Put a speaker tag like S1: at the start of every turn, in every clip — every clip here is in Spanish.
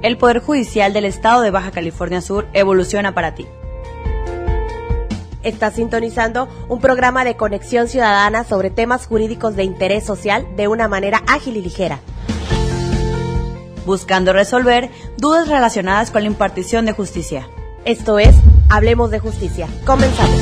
S1: El Poder Judicial del Estado de Baja California Sur evoluciona para ti.
S2: Estás sintonizando un programa de conexión ciudadana sobre temas jurídicos de interés social de una manera ágil y ligera,
S1: buscando resolver dudas relacionadas con la impartición de justicia.
S2: Esto es Hablemos de Justicia. Comenzamos.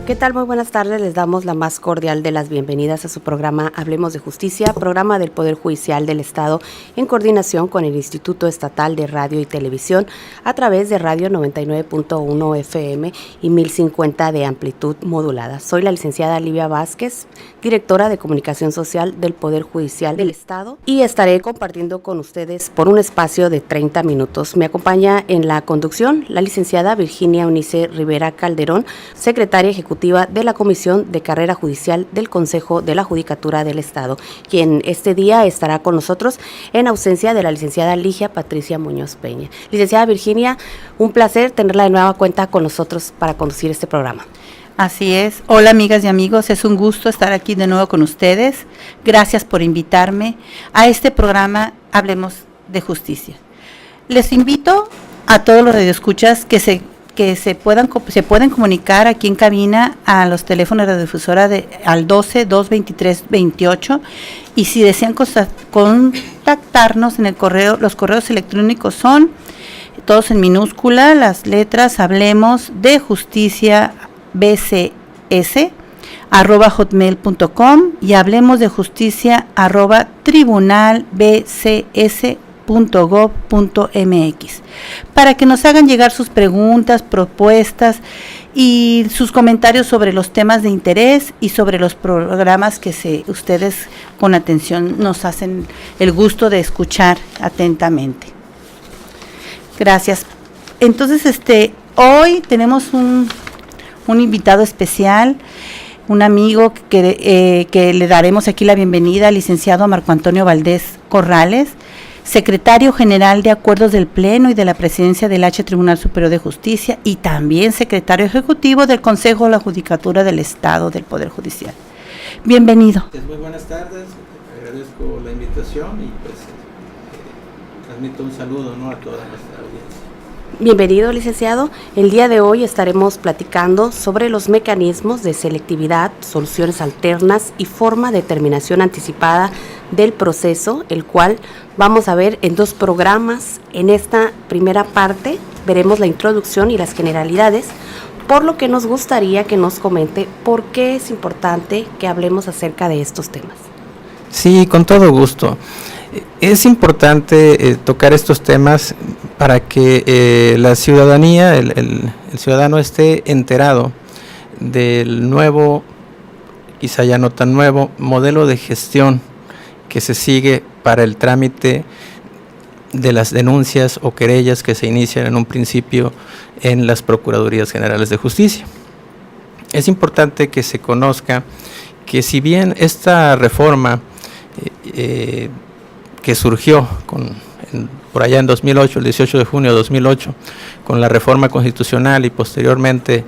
S2: ¿Qué tal? Muy buenas tardes. Les damos la más cordial de las bienvenidas a su programa Hablemos de Justicia, programa del Poder Judicial del Estado en coordinación con el Instituto Estatal de Radio y Televisión a través de Radio 99.1 FM y 1050 de amplitud modulada. Soy la licenciada Livia Vázquez, directora de Comunicación Social del Poder Judicial del Estado, y estaré compartiendo con ustedes por un espacio de 30 minutos. Me acompaña en la conducción la licenciada Virginia Eunice Rivera Calderón, secretaria ejecutiva de la Comisión de Carrera Judicial del Consejo de la Judicatura del Estado, quien este día estará con nosotros en ausencia de la licenciada Ligia Patricia Muñoz Peña. Licenciada Virginia, un placer tenerla de nueva cuenta con nosotros para conducir este programa.
S3: Así es. Hola amigas y amigos, es un gusto estar aquí de nuevo con ustedes. Gracias por invitarme a este programa Hablemos de Justicia. Les invito a todos los radioescuchas que se pueden comunicar aquí en cabina a los teléfonos de radiodifusora al 12-223-28, y si desean contactarnos en el correo, los correos electrónicos son todos en minúscula, las letras Hablemos de Justicia bcs@hotmail.com y Hablemos de Justicia @tribunalbcs.gov.mx, para que nos hagan llegar sus preguntas, propuestas y sus comentarios sobre los temas de interés y sobre los programas que ustedes con atención nos hacen el gusto de escuchar atentamente. Gracias. Entonces, hoy tenemos un invitado especial, un amigo que le daremos aquí la bienvenida, al licenciado Marco Antonio Valdés Corrales, secretario general de Acuerdos del Pleno y de la Presidencia del H Tribunal Superior de Justicia y también secretario ejecutivo del Consejo de la Judicatura del Estado del Poder Judicial. Bienvenido.
S4: Muy buenas tardes, agradezco la invitación y transmito un saludo, a toda nuestra audiencia.
S2: Bienvenido, licenciado. El día de hoy estaremos platicando sobre los mecanismos de selectividad, soluciones alternas y forma de terminación anticipada del proceso, el cual vamos a ver en dos programas. En esta primera parte veremos la introducción y las generalidades, por lo que nos gustaría que nos comente por qué es importante que hablemos acerca de estos temas.
S4: Sí, con todo gusto. Es importante tocar estos temas para que la ciudadanía, el ciudadano esté enterado del nuevo, quizá ya no tan nuevo, modelo de gestión que se sigue para el trámite de las denuncias o querellas que se inician en un principio en las Procuradurías Generales de Justicia. Es importante que se conozca que si bien esta reforma que surgió por allá en 2008, el 18 de junio de 2008, con la reforma constitucional y posteriormente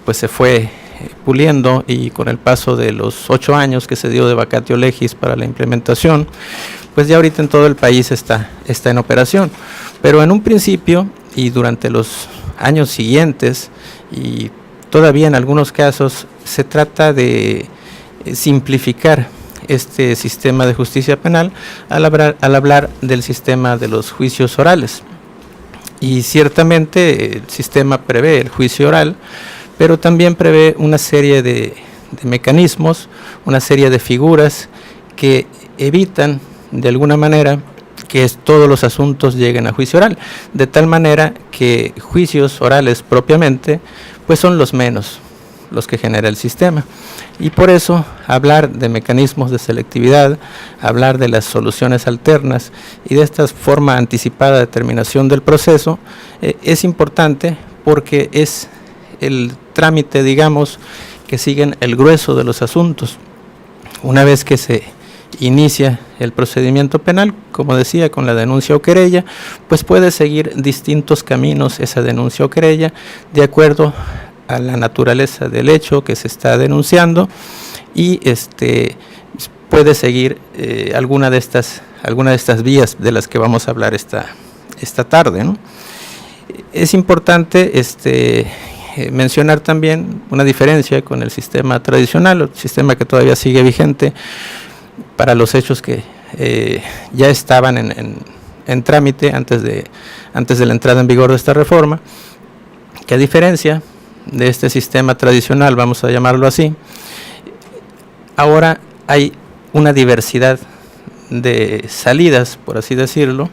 S4: pues se fue puliendo, y con el paso de los 8 años que se dio de vacatio legis para la implementación, pues ya ahorita en todo el país está en operación. Pero en un principio y durante los años siguientes, y todavía en algunos casos, se trata de simplificar este sistema de justicia penal al hablar del sistema de los juicios orales. Y ciertamente el sistema prevé el juicio oral, pero también prevé una serie de mecanismos, una serie de figuras que evitan de alguna manera que todos los asuntos lleguen a juicio oral, de tal manera que juicios orales propiamente pues son los menos los que genera el sistema. Y por eso hablar de mecanismos de selectividad, hablar de las soluciones alternas y de esta forma anticipada de terminación del proceso es importante, porque es el trámite, digamos, que siguen el grueso de los asuntos. Una vez que se inicia el procedimiento penal, como decía, con la denuncia o querella, pues puede seguir distintos caminos esa denuncia o querella de acuerdo a la naturaleza del hecho que se está denunciando, y puede seguir alguna de estas alguna de estas vías de las que vamos a hablar esta tarde, ¿no? Es importante mencionar también una diferencia con el sistema tradicional, el sistema que todavía sigue vigente para los hechos que ya estaban en trámite antes de la entrada en vigor de esta reforma, que a diferencia de este sistema tradicional, vamos a llamarlo así, ahora hay una diversidad de salidas, por así decirlo,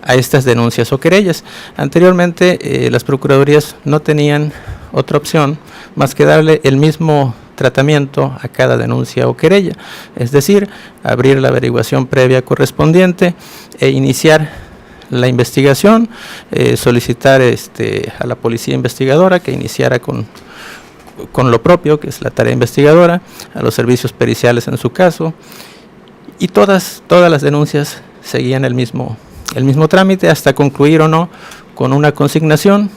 S4: a estas denuncias o querellas. Anteriormente las procuradurías no tenían otra opción más que darle el mismo tratamiento a cada denuncia o querella, es decir, abrir la averiguación previa correspondiente e iniciar la investigación, solicitar a la policía investigadora que iniciara con lo propio, que es la tarea investigadora, a los servicios periciales en su caso, y todas las denuncias seguían el mismo trámite hasta concluir o no con una consignación,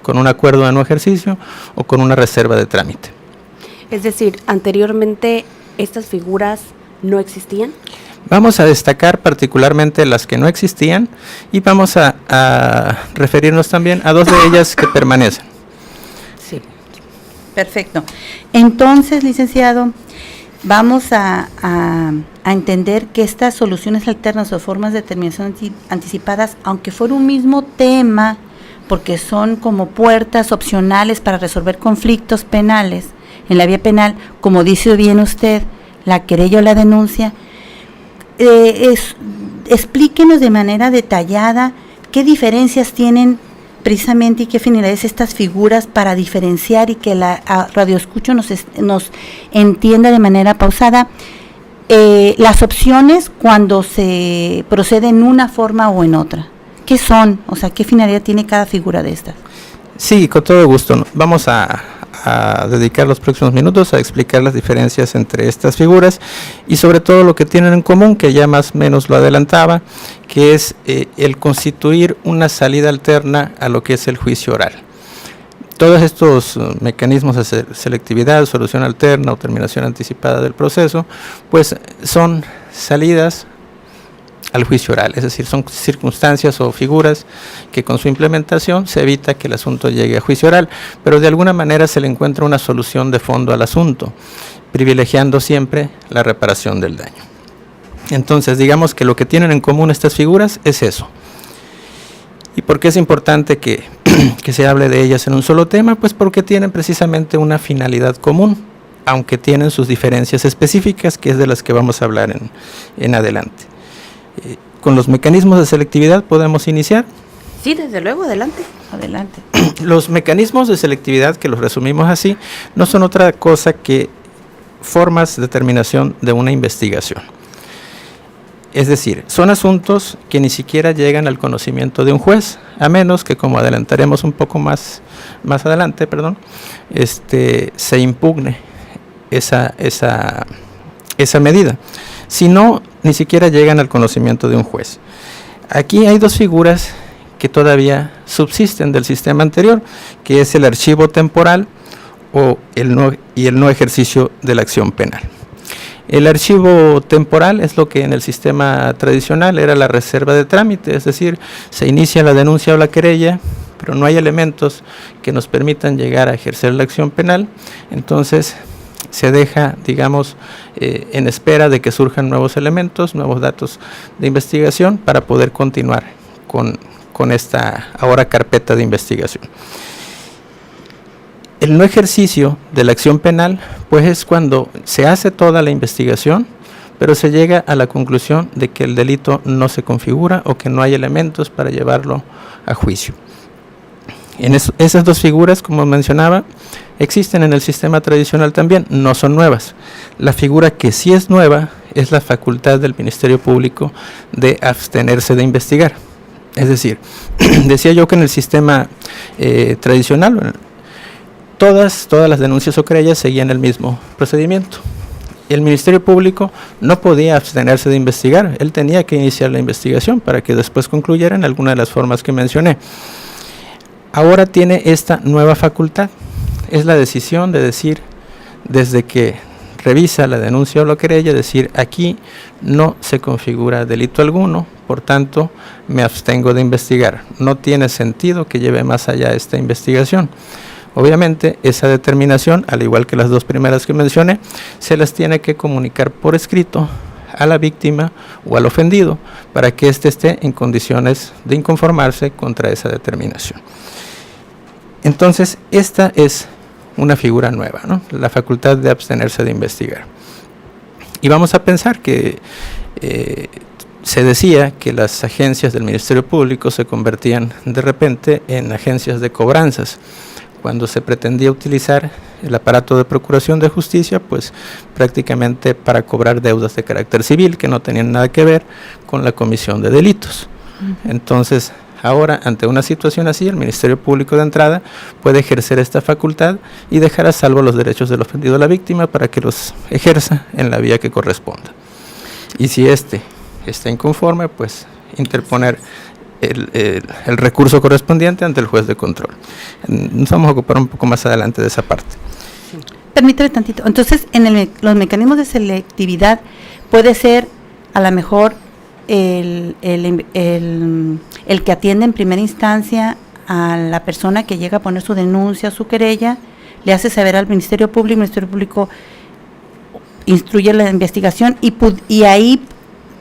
S4: con un acuerdo de no ejercicio o con una reserva de trámite.
S2: Es decir, anteriormente estas figuras no existían.
S4: Vamos a destacar particularmente las que no existían y vamos a referirnos también a dos de ellas que permanecen.
S3: Sí, perfecto. Entonces, licenciado, vamos a entender que estas soluciones alternas o formas de determinación anticipadas, aunque fuera un mismo tema, porque son como puertas opcionales para resolver conflictos penales en la vía penal, como dice bien usted, la querella o la denuncia, explíquenos de manera detallada qué diferencias tienen precisamente y qué finalidades estas figuras para diferenciar y que la radioescucho nos entienda de manera pausada las opciones cuando se procede en una forma o en otra. ¿Qué son? O sea, ¿qué finalidad tiene cada figura de estas?
S4: Sí, con todo gusto. Vamos a dedicar los próximos minutos a explicar las diferencias entre estas figuras y sobre todo lo que tienen en común, que ya más o menos lo adelantaba, que es el constituir una salida alterna a lo que es el juicio oral. Todos estos mecanismos de selectividad, solución alterna o terminación anticipada del proceso, pues son salidas al juicio oral, es decir, son circunstancias o figuras que con su implementación se evita que el asunto llegue a juicio oral, pero de alguna manera se le encuentra una solución de fondo al asunto, privilegiando siempre la reparación del daño. Entonces, digamos que lo que tienen en común estas figuras es eso. ¿Y por qué es importante que se hable de ellas en un solo tema? Pues porque tienen precisamente una finalidad común, aunque tienen sus diferencias específicas, que es de las que vamos a hablar en adelante. Con los mecanismos de selectividad podemos iniciar.
S2: Sí, desde luego, adelante.
S3: Adelante.
S4: Los mecanismos de selectividad, que los resumimos así, no son otra cosa que formas de determinación de una investigación. Es decir, son asuntos que ni siquiera llegan al conocimiento de un juez, a menos que, como adelantaremos un poco más adelante, se impugne esa medida. Si no, ni siquiera llegan al conocimiento de un juez. Aquí hay dos figuras que todavía subsisten del sistema anterior, que es el archivo temporal y el no ejercicio de la acción penal. El archivo temporal es lo que en el sistema tradicional era la reserva de trámite, es decir, se inicia la denuncia o la querella, pero no hay elementos que nos permitan llegar a ejercer la acción penal, entonces se deja, digamos, en espera de que surjan nuevos elementos, nuevos datos de investigación para poder continuar con esta ahora carpeta de investigación. El no ejercicio de la acción penal, pues es cuando se hace toda la investigación, pero se llega a la conclusión de que el delito no se configura o que no hay elementos para llevarlo a juicio. Esas dos figuras, como mencionaba, existen en el sistema tradicional también, no son nuevas. La figura que sí es nueva es la facultad del Ministerio Público de abstenerse de investigar. Es decir, decía yo que en el sistema tradicional todas las denuncias o querellas seguían el mismo procedimiento. El Ministerio Público no podía abstenerse de investigar, él tenía que iniciar la investigación para que después concluyera en alguna de las formas que mencioné. Ahora tiene esta nueva facultad, es la decisión de decir, desde que revisa la denuncia o la querella, decir aquí no se configura delito alguno, por tanto me abstengo de investigar. No tiene sentido que lleve más allá esta investigación. Obviamente esa determinación, al igual que las dos primeras que mencioné, se las tiene que comunicar por escrito a la víctima o al ofendido para que éste esté en condiciones de inconformarse contra esa determinación. Entonces, esta es una figura nueva, ¿no? La facultad de abstenerse de investigar. Y vamos a pensar que se decía que las agencias del Ministerio Público se convertían de repente en agencias de cobranzas. Cuando se pretendía utilizar el aparato de procuración de justicia, pues prácticamente para cobrar deudas de carácter civil que no tenían nada que ver con la comisión de delitos. Entonces, ahora, ante una situación así, el Ministerio Público de entrada puede ejercer esta facultad y dejar a salvo los derechos del ofendido a la víctima para que los ejerza en la vía que corresponda. Y si éste está inconforme, pues interponer el recurso correspondiente ante el juez de control. Nos vamos a ocupar un poco más adelante de esa parte.
S3: Sí. Permítame tantito. Entonces, en los mecanismos de selectividad puede ser a lo mejor el que atiende en primera instancia a la persona que llega a poner su denuncia, su querella, le hace saber al Ministerio Público, el Ministerio Público instruye la investigación y ahí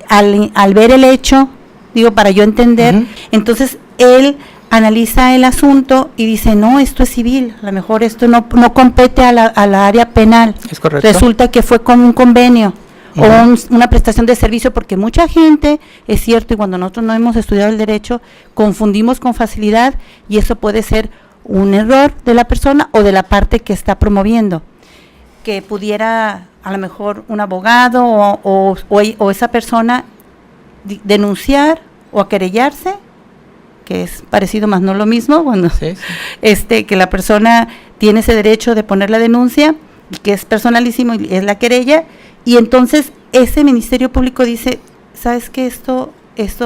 S3: al ver el hecho, digo, para yo entender, entonces él analiza el asunto y dice, no, esto es civil, a lo mejor esto no compete a la área penal.
S4: Es correcto.
S3: Resulta que fue con un convenio o una prestación de servicio, porque mucha gente, es cierto, y cuando nosotros no hemos estudiado el derecho, confundimos con facilidad y eso puede ser un error de la persona o de la parte que está promoviendo, que pudiera a lo mejor un abogado o esa persona denunciar o a querellarse, que es parecido más no lo mismo, cuando que la persona tiene ese derecho de poner la denuncia, que es personalísimo y es la querella, y entonces ese Ministerio Público dice, ¿sabes qué? Esto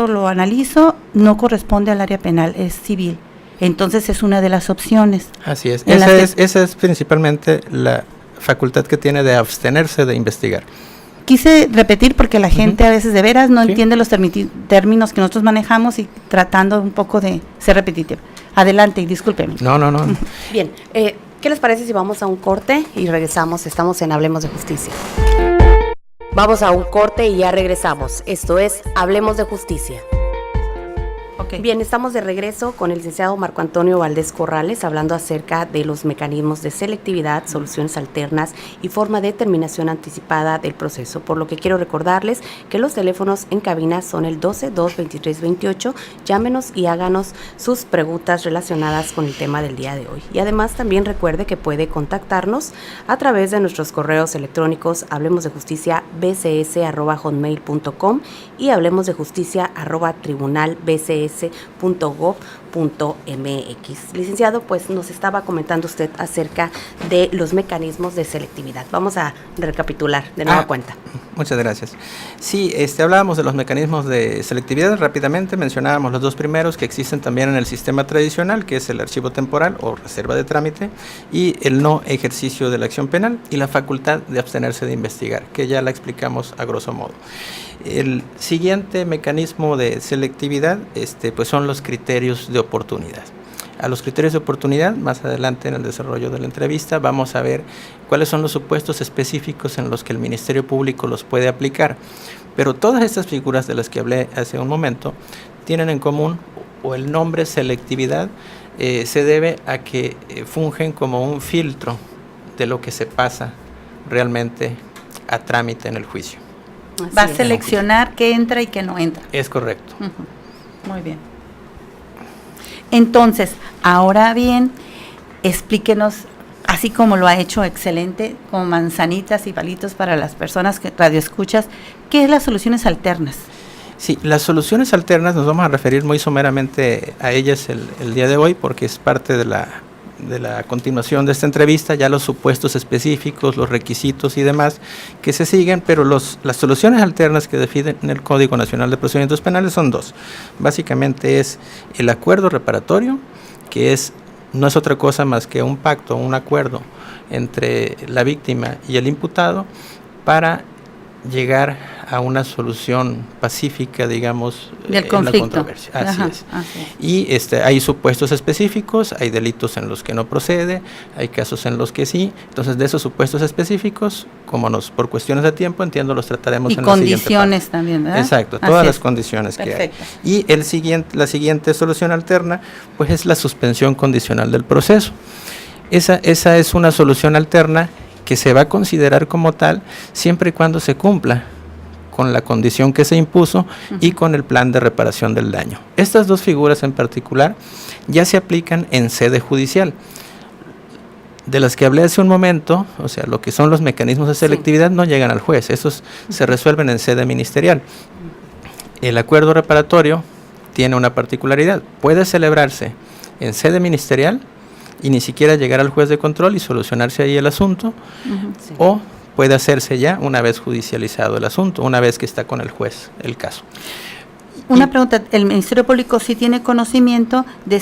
S3: lo analizo, no corresponde al área penal, es civil. Entonces es una de las opciones.
S4: Así es. Esa es principalmente la facultad que tiene de abstenerse de investigar.
S3: Quise repetir porque la gente a veces de veras no entiende los términos que nosotros manejamos y tratando un poco de ser repetitivo. Adelante y discúlpeme.
S4: No.
S2: Bien, ¿qué les parece si vamos a un corte y regresamos? Estamos en Hablemos de Justicia. Vamos a un corte y ya regresamos. Esto es Hablemos de Justicia. Okay. Bien, estamos de regreso con el licenciado Marco Antonio Valdés Corrales hablando acerca de los mecanismos de selectividad, soluciones alternas y forma de terminación anticipada del proceso. Por lo que quiero recordarles que los teléfonos en cabina son el 12-223-28. Llámenos y háganos sus preguntas relacionadas con el tema del día de hoy. Y además también recuerde que puede contactarnos a través de nuestros correos electrónicos hablemosdejusticia@bcs@hotmail.com y hablemosdejusticia@tribunalbcs.gov.mx. Licenciado, pues nos estaba comentando usted acerca de los mecanismos de selectividad. Vamos a recapitular de nueva cuenta.
S4: Muchas gracias. Sí, hablábamos de los mecanismos de selectividad. Rápidamente mencionábamos los dos primeros que existen también en el sistema tradicional, que es el archivo temporal o reserva de trámite, y el no ejercicio de la acción penal, y la facultad de abstenerse de investigar, que ya la explicamos a grosso modo. El siguiente mecanismo de selectividad pues son los criterios de oportunidad. A los criterios de oportunidad, más adelante en el desarrollo de la entrevista, vamos a ver cuáles son los supuestos específicos en los que el Ministerio Público los puede aplicar. Pero todas estas figuras de las que hablé hace un momento tienen en común, o el nombre selectividad se debe a que fungen como un filtro de lo que se pasa realmente a trámite en el juicio.
S3: Va a seleccionar qué entra y qué no entra.
S4: Es correcto.
S3: Muy bien. Entonces, ahora bien, explíquenos, así como lo ha hecho excelente, con manzanitas y palitos para las personas que radioescuchas, ¿qué es las soluciones alternas?
S4: Sí, las soluciones alternas nos vamos a referir muy someramente a ellas el día de hoy, porque es parte de la continuación de esta entrevista, ya los supuestos específicos, los requisitos y demás que se siguen, pero las soluciones alternas que definen el Código Nacional de Procedimientos Penales son dos. Básicamente es el acuerdo reparatorio, que es no es otra cosa más que un pacto, un acuerdo entre la víctima y el imputado para llegar a una solución pacífica, digamos,
S3: del
S4: en
S3: conflicto.
S4: la controversia. Así es. Y hay supuestos específicos, hay delitos en los que no procede, hay casos en los que sí. Entonces, de esos supuestos específicos, por cuestiones de tiempo, entiendo, los trataremos en la siguiente parte.
S3: Y condiciones también, ¿verdad?
S4: Exacto, todas las condiciones que hay. Y la siguiente solución alterna, pues es la suspensión condicional del proceso. Esa es una solución alterna que se va a considerar como tal siempre y cuando se cumpla con la condición que se impuso y con el plan de reparación del daño. Estas dos figuras en particular ya se aplican en sede judicial. De las que hablé hace un momento, o sea, lo que son los mecanismos de selectividad no llegan al juez, esos se resuelven en sede ministerial. El acuerdo reparatorio tiene una particularidad, puede celebrarse en sede ministerial y ni siquiera llegar al juez de control y solucionarse ahí el asunto, o puede hacerse ya una vez judicializado el asunto, una vez que está con el juez el caso.
S3: Una pregunta, ¿el Ministerio Público sí tiene conocimiento de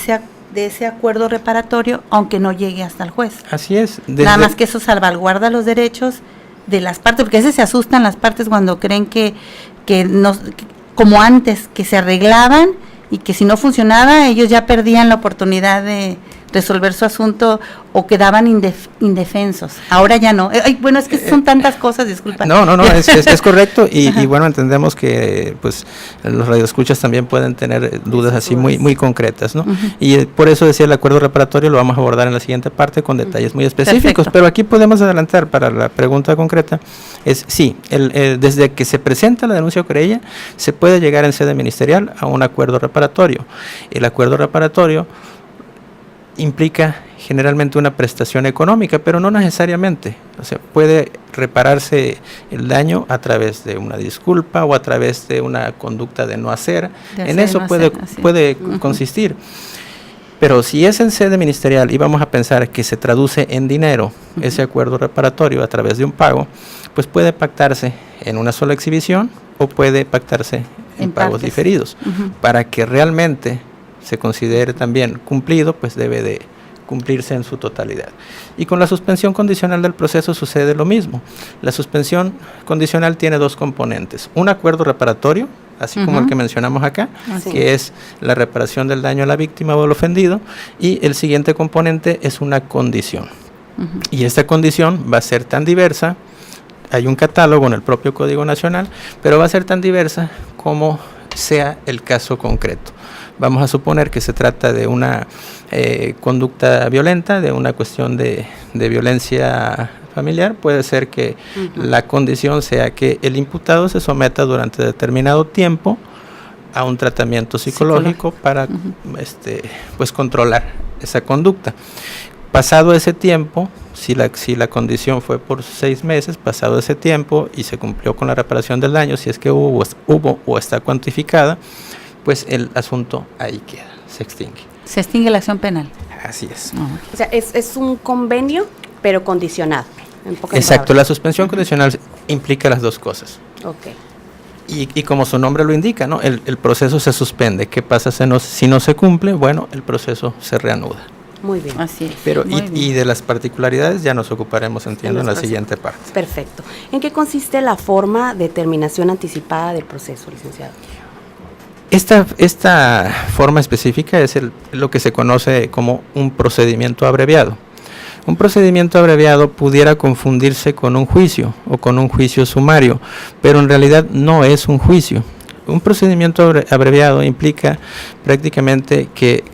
S3: ese acuerdo reparatorio, aunque no llegue hasta el juez?
S4: Así es.
S3: Nada más que eso salvaguarda los derechos de las partes, porque a veces se asustan las partes cuando creen que como antes, que se arreglaban y que si no funcionaba, ellos ya perdían la oportunidad de resolver su asunto o quedaban indefensos. Ahora ya no. Bueno, es que son tantas cosas, disculpa.
S4: No, es correcto y bueno, entendemos que pues los radioescuchas también pueden tener dudas así muy concretas, ¿no? Y por eso decía el acuerdo reparatorio, lo vamos a abordar en la siguiente parte con detalles muy específicos. Perfecto. Pero aquí podemos adelantar para la pregunta concreta, desde que se presenta la denuncia o querella, se puede llegar en sede ministerial a un acuerdo reparatorio. El acuerdo reparatorio implica generalmente una prestación económica, pero no necesariamente. O sea, puede repararse el daño a través de una disculpa o a través de una conducta de no hacer. En eso puede consistir. Pero si es en sede ministerial y vamos a pensar que se traduce en dinero ese acuerdo reparatorio a través de un pago, pues puede pactarse en una sola exhibición o puede pactarse en pagos diferidos. Para que realmente se considere también cumplido, pues debe de cumplirse en su totalidad. Y con la suspensión condicional del proceso sucede lo mismo. La suspensión condicional tiene dos componentes: un acuerdo reparatorio, así como el que mencionamos acá, que es la reparación del daño a la víctima o al ofendido, y el siguiente componente es una condición. Y esta condición va a ser tan diversa, hay un catálogo en el propio Código Nacional, pero va a ser tan diversa como sea el caso concreto. Vamos a suponer que se trata de una conducta violenta, de una cuestión de violencia familiar. Puede ser que la condición sea que el imputado se someta durante determinado tiempo a un tratamiento psicológico para pues controlar esa conducta. Pasado ese tiempo, si la condición fue por 6 meses, pasado ese tiempo y se cumplió con la reparación del daño, si es que hubo o está cuantificada, pues el asunto ahí queda, se extingue.
S3: Se extingue la acción penal.
S4: Así es.
S2: O sea, es un convenio, pero condicionado.
S4: Exacto, la suspensión condicional implica las dos cosas.
S2: Okay.
S4: Y como su nombre lo indica, ¿no? El proceso se suspende. ¿Qué pasa si no se cumple? Bueno, el proceso se reanuda.
S2: Muy bien.
S3: Así es.
S4: Pero y de las particularidades ya nos ocuparemos, entiendo, en la siguiente parte.
S2: Perfecto. ¿En qué consiste la forma de terminación anticipada del proceso, licenciado?
S4: Esta forma específica es lo que se conoce como un procedimiento abreviado. Un procedimiento abreviado pudiera confundirse con un juicio o con un juicio sumario, pero en realidad no es un juicio. Un procedimiento abreviado implica prácticamente que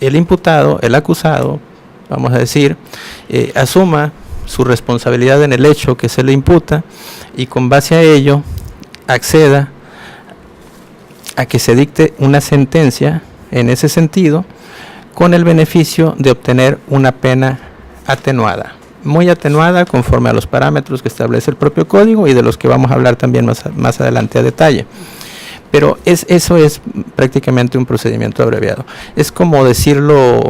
S4: el imputado, el acusado, vamos a decir, asuma su responsabilidad en el hecho que se le imputa y con base a ello acceda a que se dicte una sentencia en ese sentido, con el beneficio de obtener una pena atenuada, muy atenuada conforme a los parámetros que establece el propio código y de los que vamos a hablar también más adelante a detalle. Pero eso es prácticamente un procedimiento abreviado. Es como decirlo,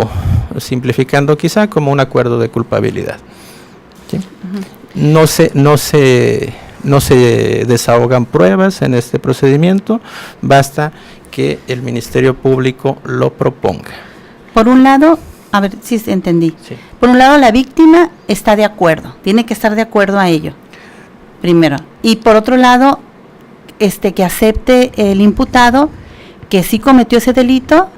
S4: simplificando quizá, como un acuerdo de culpabilidad. ¿Sí? No se desahogan pruebas en este procedimiento, basta que el Ministerio Público lo proponga.
S3: Por un lado, A ver si entendí.
S4: Sí.
S3: Por un lado, la víctima está de acuerdo, tiene que estar de acuerdo a ello, primero. Y por otro lado, que acepte el imputado que sí cometió ese delito.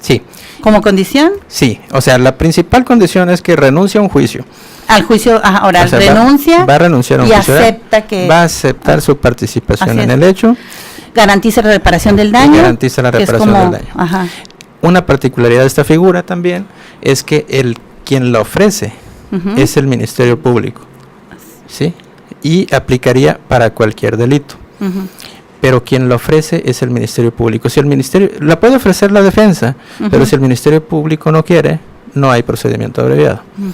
S4: Sí.
S3: ¿Como condición?
S4: Sí, o sea, la principal condición es que renuncie a un juicio.
S3: Al juicio oral,
S4: O sea,
S3: renuncia
S4: va a renunciar a un
S3: y
S4: juicio oral,
S3: acepta que...
S4: va a aceptar su participación
S3: Así
S4: en
S3: es.
S4: el hecho.
S3: Garantiza la reparación del daño.
S4: Garantiza la
S3: que es
S4: reparación
S3: como-
S4: del daño.
S3: Ajá.
S4: Una particularidad de esta figura también es que quien la ofrece
S3: Ujú.
S4: es el Ministerio Público, ¿sí? Y aplicaría para cualquier delito.
S3: Ujú.
S4: Pero quien lo ofrece es el Ministerio Público. Si el Ministerio, la puede ofrecer la defensa,
S3: Ujú.
S4: pero si el Ministerio Público no quiere, no hay procedimiento abreviado.
S3: Ujú.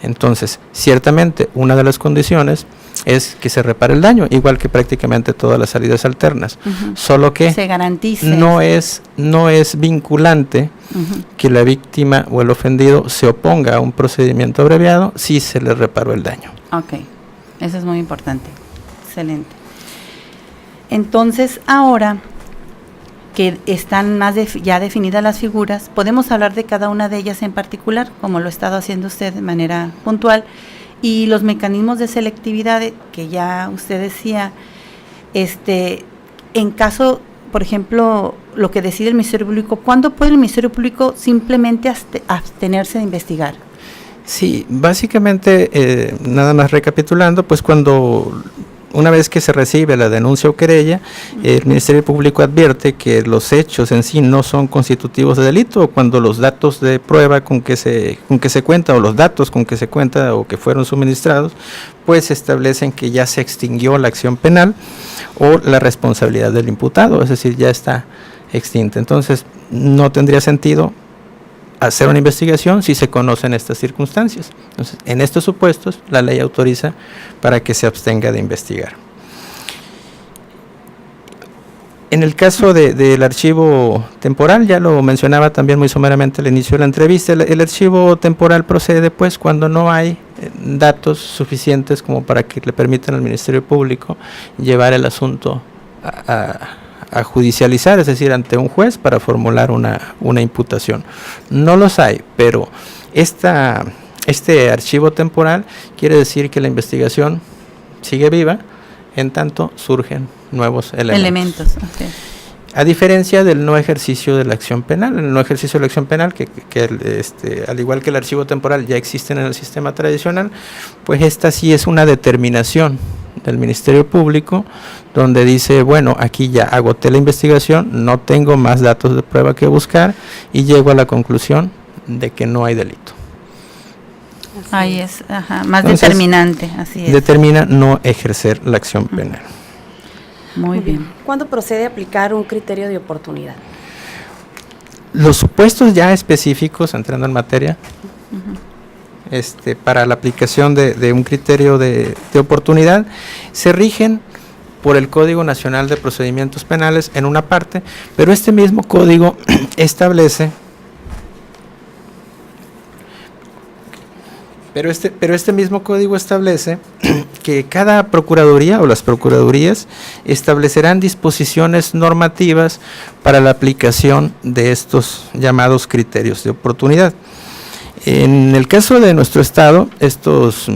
S4: Entonces, ciertamente, una de las condiciones es que se repare el daño, igual que prácticamente todas las salidas alternas.
S3: Ujú.
S4: Solo que
S3: Se garantice.
S4: no es vinculante
S3: Ujú.
S4: que la víctima o el ofendido se oponga a un procedimiento abreviado si se le reparó el daño.
S3: Ok, eso es muy importante. Excelente. Entonces, ahora que están más ya definidas las figuras, podemos hablar de cada una de ellas en particular, como lo ha estado haciendo usted de manera puntual, y los mecanismos de selectividad que ya usted decía, en caso, por ejemplo, lo que decide el Ministerio Público, ¿cuándo puede el Ministerio Público simplemente abstenerse de investigar?
S4: Sí, básicamente, nada más recapitulando, pues una vez que se recibe la denuncia o querella, el Ministerio Público advierte que los hechos en sí no son constitutivos de delito, o cuando los datos de prueba con que se cuenta, o los datos con que se cuenta o que fueron suministrados, pues establecen que ya se extinguió la acción penal o la responsabilidad del imputado, es decir, ya está extinta. Entonces, no tendría sentido hacer una investigación si se conocen estas circunstancias. Entonces, en estos supuestos, la ley autoriza para que se abstenga de investigar. En el caso del archivo temporal, ya lo mencionaba también muy someramente al inicio de la entrevista, el archivo temporal procede pues cuando no hay datos suficientes como para que le permitan al Ministerio Público llevar el asunto a judicializar, es decir, ante un juez para formular una imputación. No los hay, pero este archivo temporal quiere decir que la investigación sigue viva, en tanto surgen nuevos elementos.
S3: Okay.
S4: A diferencia del no ejercicio de la acción penal, el no ejercicio de la acción penal, que al igual que el archivo temporal ya existen en el sistema tradicional, pues esta sí es una determinación del Ministerio Público, donde dice, bueno, aquí ya agoté la investigación, no tengo más datos de prueba que buscar y llego a la conclusión de que no hay delito.
S3: Ahí es, más
S4: Entonces,
S3: determinante, así es.
S4: Determina no ejercer la acción penal.
S3: Muy bien.
S2: ¿Cuándo procede a aplicar un criterio de oportunidad?
S4: Los supuestos ya específicos, entrando en materia, para la aplicación de un criterio de oportunidad, se rigen por el Código Nacional de Procedimientos Penales en una parte, pero este mismo código establece, que cada procuraduría o las procuradurías establecerán disposiciones normativas para la aplicación de estos llamados criterios de oportunidad. En el caso de nuestro estado, estos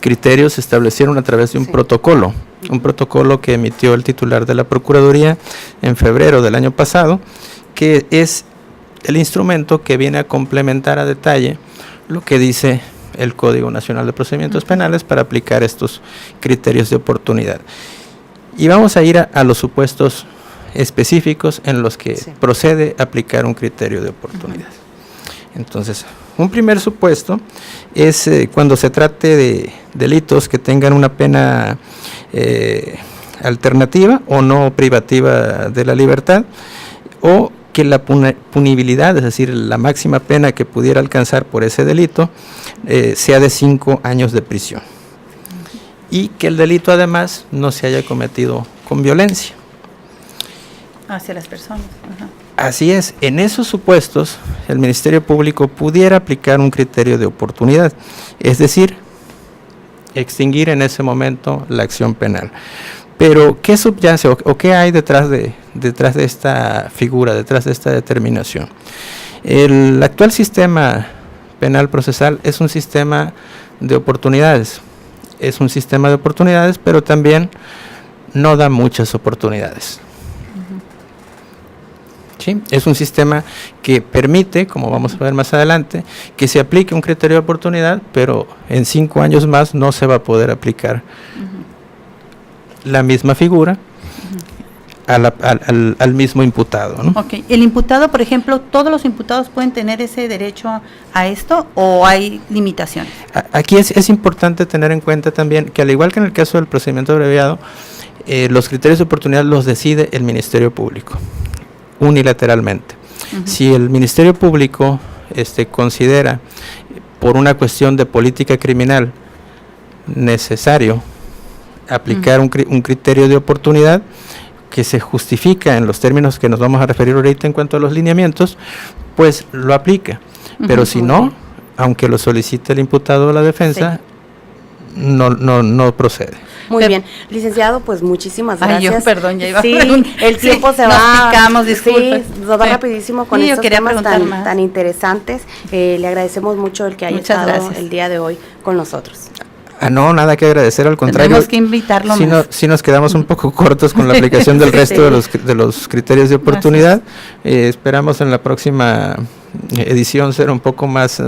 S4: criterios se establecieron a través de un protocolo que emitió el titular de la Procuraduría en febrero del año pasado, que es el instrumento que viene a complementar a detalle lo que dice el Código Nacional de Procedimientos Penales para aplicar estos criterios de oportunidad. Y vamos a ir a los supuestos específicos en los que procede a aplicar un criterio de oportunidad. Entonces, un primer supuesto es cuando se trate de delitos que tengan una pena alternativa o no privativa de la libertad, o que la punibilidad, es decir, la máxima pena que pudiera alcanzar por ese delito, sea de 5 años de prisión. Y que el delito además no se haya cometido con violencia.
S3: Hacia las personas.
S4: Así es, en esos supuestos el Ministerio Público pudiera aplicar un criterio de oportunidad, es decir, extinguir en ese momento la acción penal. Pero, ¿qué subyace o qué hay detrás de esta figura, detrás de esta determinación? El actual sistema penal procesal es un sistema de oportunidades. Es un sistema de oportunidades, pero también no da muchas oportunidades. ¿Sí? Es un sistema que permite, como vamos a ver más adelante, que se aplique un criterio de oportunidad, pero en 5 años más no se va a poder aplicar la misma figura al mismo imputado, ¿no?
S3: Ok, el imputado, por ejemplo, ¿todos los imputados pueden tener ese derecho a esto o hay limitaciones?
S4: Aquí es importante tener en cuenta también que, al igual que en el caso del procedimiento abreviado, los criterios de oportunidad los decide el Ministerio Público, unilateralmente. Si el Ministerio Público considera, por una cuestión de política criminal, necesario aplicar un criterio de oportunidad que se justifica en los términos que nos vamos a referir ahorita en cuanto a los lineamientos, pues lo aplica. Pero si no, aunque lo solicite el imputado o la defensa, no procede.
S2: Muy bien, licenciado, pues muchísimas gracias.
S3: Yo, perdón, ya iba a
S2: sí,
S3: preguntar.
S2: el tiempo se va.
S3: Nos picamos, disculpe.
S2: Sí, nos va rapidísimo con estos temas tan interesantes. Le agradecemos mucho el que haya estado el día de hoy con nosotros.
S4: No, nada que agradecer, al contrario.
S3: Tenemos que invitarlo más.
S4: Si nos quedamos un poco cortos con la aplicación del resto de los criterios de oportunidad. Esperamos en la próxima edición ser un poco más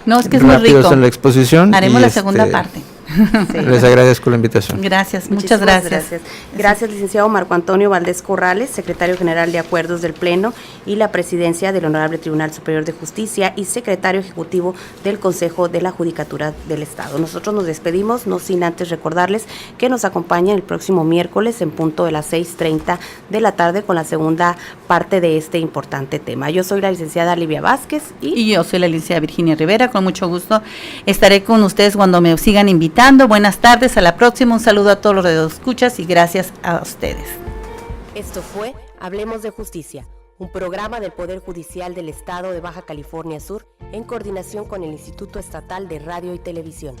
S3: no, es que es muy rico.
S4: En la exposición.
S3: Haremos la segunda parte.
S4: Sí. Les agradezco la invitación.
S3: Gracias, muchas gracias.
S2: Gracias, licenciado Marco Antonio Valdés Corrales, secretario general de Acuerdos del Pleno y la presidencia del Honorable Tribunal Superior de Justicia y secretario ejecutivo del Consejo de la Judicatura del Estado. Nosotros nos despedimos, no sin antes recordarles que nos acompañan el próximo miércoles en punto de las 6:30 de la tarde con la segunda parte de este importante tema. Yo soy la licenciada Livia Vázquez
S3: y yo soy la licenciada Virginia Rivera. Con mucho gusto estaré con ustedes cuando me sigan invitando. Buenas tardes, a la próxima. Un saludo a todos los radioescuchas y gracias a ustedes.
S2: Esto fue Hablemos de Justicia, un programa del Poder Judicial del Estado de Baja California Sur en coordinación con el Instituto Estatal de Radio y Televisión.